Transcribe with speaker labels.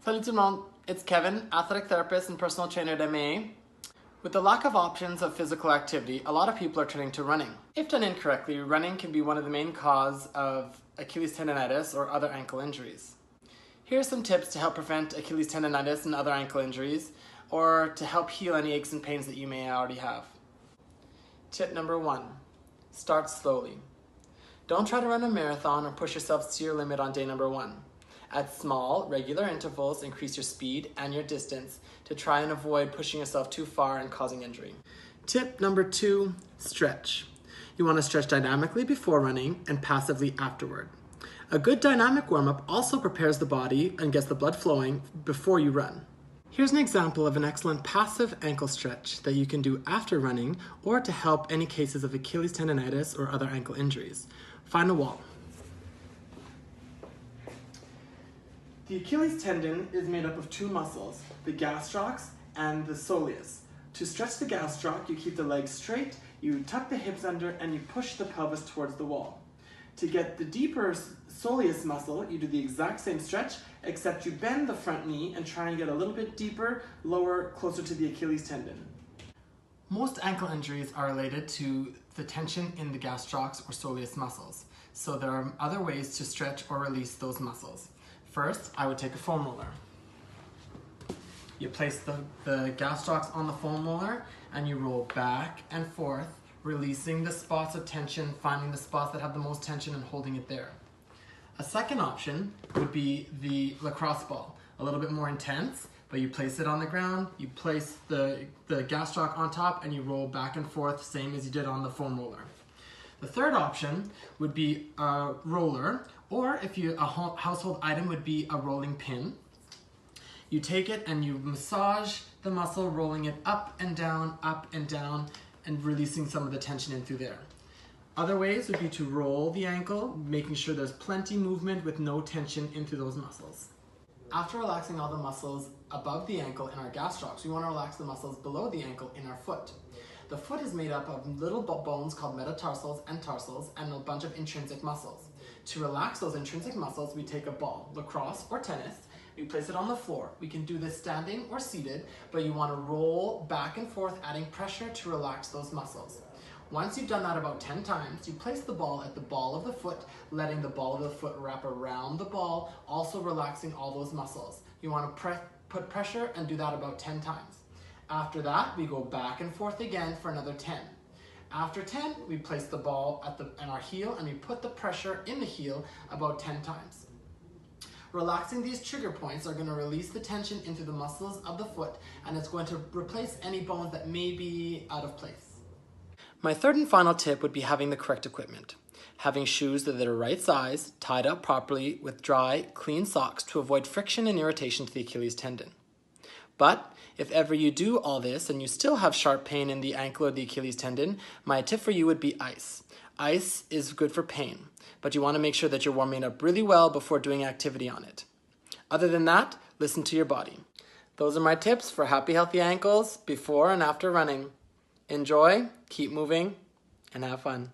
Speaker 1: Salut tout le monde, it's Kevin, athletic therapist and personal trainer at MAA. With the lack of options of physical activity, a lot of people are turning to running. If done incorrectly, running can be one of the main causes of Achilles tendonitis or other ankle injuries. Here are some tips to help prevent Achilles tendonitis and other ankle injuries, or to help heal any aches and pains that you may already have. Tip number 1, start slowly. Don't try to run a marathon or push yourself to your limit on day number 1. At small, regular intervals, increase your speed and your distance to try and avoid pushing yourself too far and causing injury. Tip number 2, stretch. You want to stretch dynamically before running and passively afterward. A good dynamic warm-up also prepares the body and gets the blood flowing before you run. Here's an example of an excellent passive ankle stretch that you can do after running or to help any cases of Achilles tendonitis or other ankle injuries. Find a wall. The Achilles tendon is made up of 2 muscles, the gastrocs and the soleus. To stretch the gastroc, you keep the legs straight, you tuck the hips under, and you push the pelvis towards the wall. To get the deeper soleus muscle, you do the exact same stretch, except you bend the front knee and try and get a little bit deeper, lower, closer to the Achilles tendon. Most ankle injuries are related to the tension in the gastrocs or soleus muscles, so there are other ways to stretch or release those muscles. First, I would take a foam roller. You place the gastrocs on the foam roller and you roll back and forth, releasing the spots of tension, finding the spots that have the most tension and holding it there. A second option would be the lacrosse ball. A little bit more intense, but you place it on the ground, you place the gastroc on top and you roll back and forth, same as you did on the foam roller. The third option would be a roller, or if a household item would be a rolling pin. You take it and you massage the muscle, rolling it up and down, and releasing some of the tension in through there. Other ways would be to roll the ankle, making sure there's plenty movement with no tension into those muscles. After relaxing all the muscles above the ankle in our gastrocs, we want to relax the muscles below the ankle in our foot. The foot is made up of little bones called metatarsals and tarsals and a bunch of intrinsic muscles. To relax those intrinsic muscles, we take a ball, lacrosse or tennis, we place it on the floor. We can do this standing or seated, but you want to roll back and forth, adding pressure to relax those muscles. Once you've done that about 10 times, you place the ball at the ball of the foot, letting the ball of the foot wrap around the ball, also relaxing all those muscles. You want to put pressure and do that about 10 times. After that, we go back and forth again for another 10. After 10, we place the ball in our heel and we put the pressure in the heel about 10 times. Relaxing these trigger points are going to release the tension into the muscles of the foot, and it's going to replace any bones that may be out of place. My third and final tip would be having the correct equipment. Having shoes that are the right size, tied up properly with dry, clean socks to avoid friction and irritation to the Achilles tendon. But if ever you do all this and you still have sharp pain in the ankle or the Achilles tendon, my tip for you would be ice. Ice is good for pain, but you want to make sure that you're warming up really well before doing activity on it. Other than that, listen to your body. Those are my tips for happy, healthy ankles before and after running. Enjoy, keep moving, and have fun.